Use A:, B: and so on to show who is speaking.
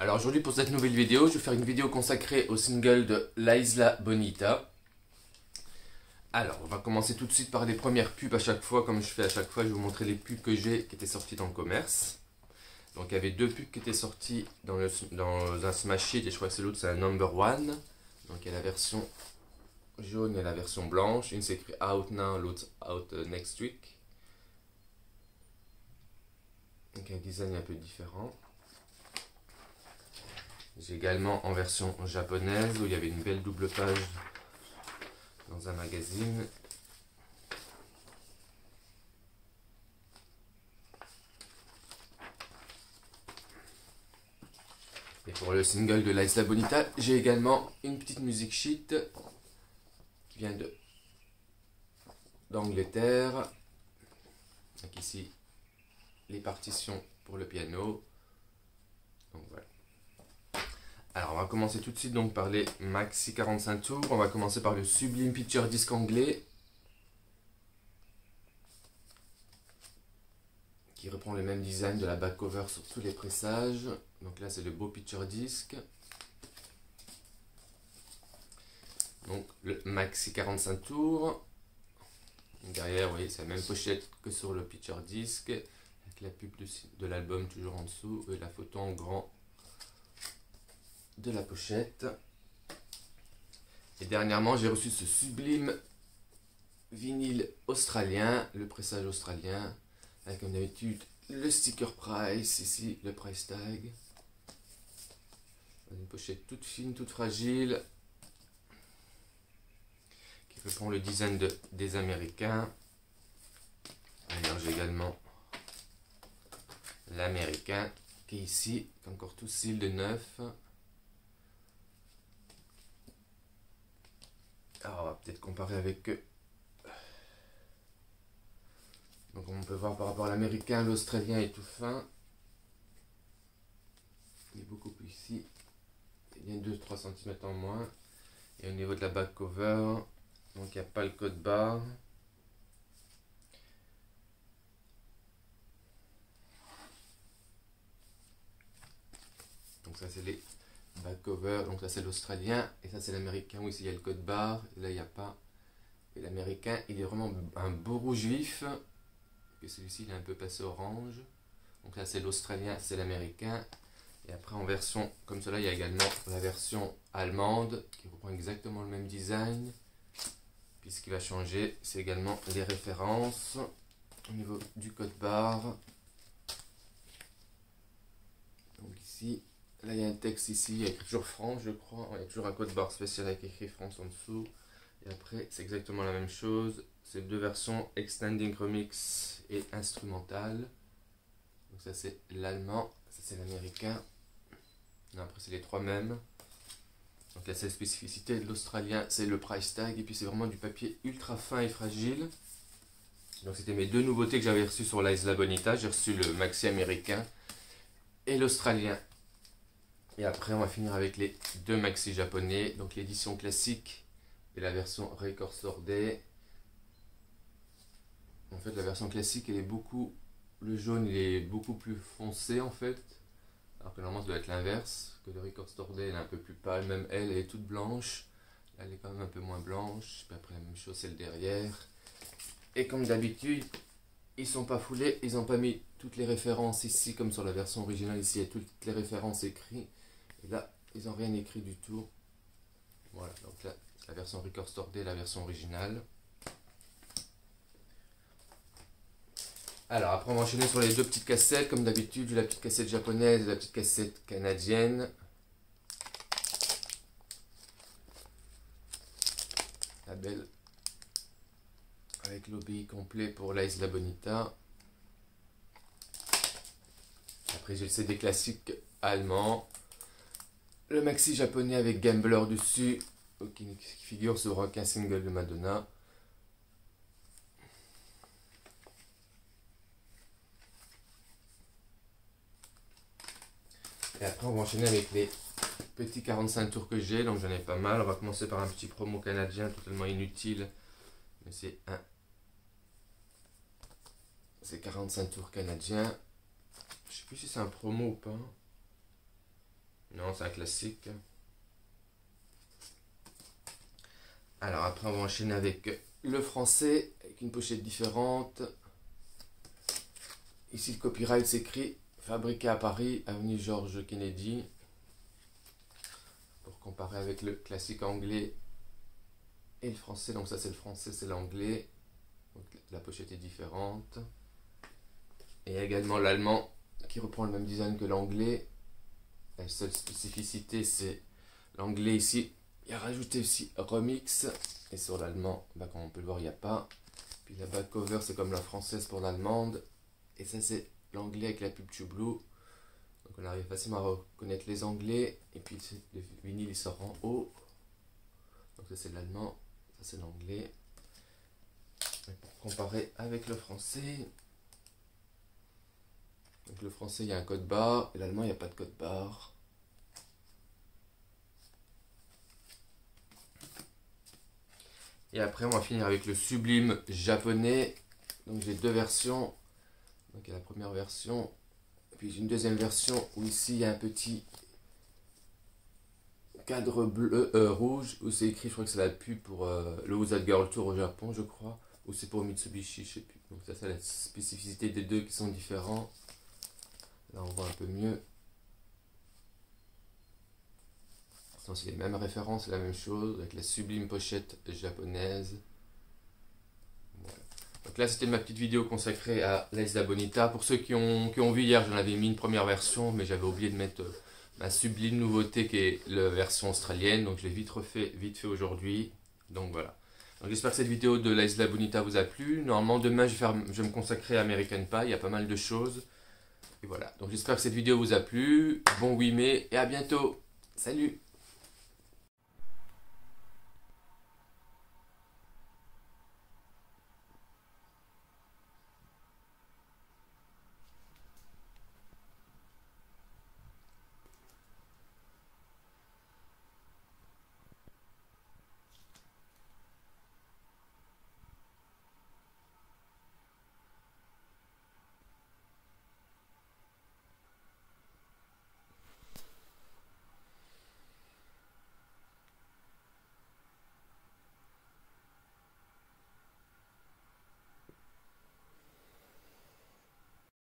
A: Alors aujourd'hui pour cette nouvelle vidéo, je vais faire une vidéo consacrée au single de La Isla Bonita. Alors on va commencer tout de suite par les premières pubs à chaque fois, comme je fais à chaque fois, je vais vous montrer les pubs que j'ai qui étaient sorties dans le commerce. Donc il y avait deux pubs qui étaient sorties dans un Smash It et je crois que c'est l'autre, c'est un Number One. Donc il y a la version jaune et la version blanche, une c'est écrit Out Now, l'autre Out Next Week. Donc un design un peu différent. J'ai également en version japonaise où il y avait une belle double page dans un magazine. Et pour le single de La Isla Bonita, j'ai également une petite musique sheet qui vient d'Angleterre. Donc ici, les partitions pour le piano. Donc voilà. Alors on va commencer tout de suite donc par les maxi 45 tours. On va commencer par le Sublime Picture Disc anglais, qui reprend le même design de la back cover sur tous les pressages. Donc là c'est le beau Picture Disc. Donc le maxi 45 tours. Derrière, vous voyez, c'est la même pochette que sur le Picture Disc, avec la pub de l'album toujours en dessous, et la photo en grand de la pochette. Et dernièrement, j'ai reçu ce sublime vinyle australien, le pressage australien, avec comme d'habitude le sticker price, ici le price tag. Une pochette toute fine, toute fragile, qui reprend le design des Américains. D'ailleurs, j'ai également l'américain qui est ici, qui est encore tout style de neuf. Alors on va peut-être comparer avec eux. Donc on peut voir par rapport à l'américain, l'australien est tout fin. Il est beaucoup plus ici. Il y a 2-3 cm en moins. Et au niveau de la back cover, donc il n'y a pas le code barre. Donc ça c'est les back cover, donc ça c'est l'australien et ça c'est l'américain où ici il y a le code barre, et là il n'y a pas. Et l'américain il est vraiment un beau rouge vif, et celui-ci il est un peu passé orange. Donc là c'est l'australien, c'est l'américain. Et après en version comme cela il y a également la version allemande qui reprend exactement le même design. Puis ce qui va changer c'est également les références au niveau du code barre. Donc ici, là il y a un texte ici, il y a écrit toujours France je crois, il y a toujours un code barre spécial avec écrit France en dessous. Et après c'est exactement la même chose, c'est deux versions Extending Remix et Instrumental. Donc ça c'est l'allemand, ça c'est l'américain. Après c'est les trois mêmes. Donc la seule spécificité de l'australien c'est le price tag et puis c'est vraiment du papier ultra fin et fragile. Donc c'était mes deux nouveautés que j'avais reçues sur La Isla Bonita, j'ai reçu le maxi américain et l'australien. Et après on va finir avec les deux maxi japonais, donc l'édition classique et la version Record Store Day. En fait la version classique elle est beaucoup, le jaune il est beaucoup plus foncé en fait, alors que normalement ça doit être l'inverse, que le Record Store Day elle est un peu plus pâle, même elle est toute blanche, là elle est quand même un peu moins blanche. Puis après la même chose c'est le derrière. Et comme d'habitude ils sont pas foulés, ils n'ont pas mis toutes les références ici comme sur la version originale, ici il y a toutes les références écrites. Et là, ils n'ont rien écrit du tout. Voilà, donc là, la version Record Store Day, la version originale. Alors, après, on va enchaîner sur les deux petites cassettes. Comme d'habitude, j'ai la petite cassette japonaise et la petite cassette canadienne. La belle. Avec l'OBI complet pour La Isla Bonita. Après, j'ai le CD classique allemand. Le maxi japonais avec Gambler dessus, qui figure sur aucun single de Madonna. Et après on va enchaîner avec les petits 45 tours que j'ai, donc j'en ai pas mal. On va commencer par un petit promo canadien totalement inutile, mais c'est 45 tours canadiens. Je sais plus si c'est un promo ou pas. Non, c'est un classique. Alors après, on va enchaîner avec le français, avec une pochette différente. Ici, le copyright s'écrit fabriqué à Paris, avenue George Kennedy. Pour comparer avec le classique anglais et le français. Donc ça, c'est le français, c'est l'anglais. Donc la pochette est différente. Et également l'allemand qui reprend le même design que l'anglais. La seule spécificité, c'est l'anglais ici. Il y a rajouté aussi remix. Et sur l'allemand, bah, comme on peut le voir, il n'y a pas. Puis la back cover, c'est comme la française pour l'allemande. Et ça, c'est l'anglais avec la pub True Blue. Donc on arrive facilement à reconnaître les anglais. Et puis le vinyle, il sort en haut. Donc ça, c'est l'allemand. Ça, c'est l'anglais. Pour comparer avec le français. Donc le français, il y a un code barre. Et l'allemand, il n'y a pas de code barre. Et après, on va finir avec le sublime japonais. Donc j'ai deux versions. Donc il y a la première version. Et puis j'ai une deuxième version où ici il y a un petit cadre bleu, rouge. Où c'est écrit, je crois que c'est la pub pour le Wizard Girl Tour au Japon, je crois. Ou c'est pour Mitsubishi, je sais plus. Donc ça, c'est la spécificité des deux qui sont différents. Là on voit un peu mieux. C'est les mêmes références, c'est la même chose, avec la sublime pochette japonaise. Voilà. Donc là, c'était ma petite vidéo consacrée à l'Isla Bonita. Pour ceux qui ont vu hier, j'en avais mis une première version, mais j'avais oublié de mettre ma sublime nouveauté qui est la version australienne. Donc je l'ai vite fait aujourd'hui. Donc voilà. Donc j'espère que cette vidéo de l'Isla Bonita vous a plu. Normalement, demain, je vais me consacrer à American Pie. Il y a pas mal de choses. Et voilà. Donc j'espère que cette vidéo vous a plu. Bon 8 mai et à bientôt. Salut!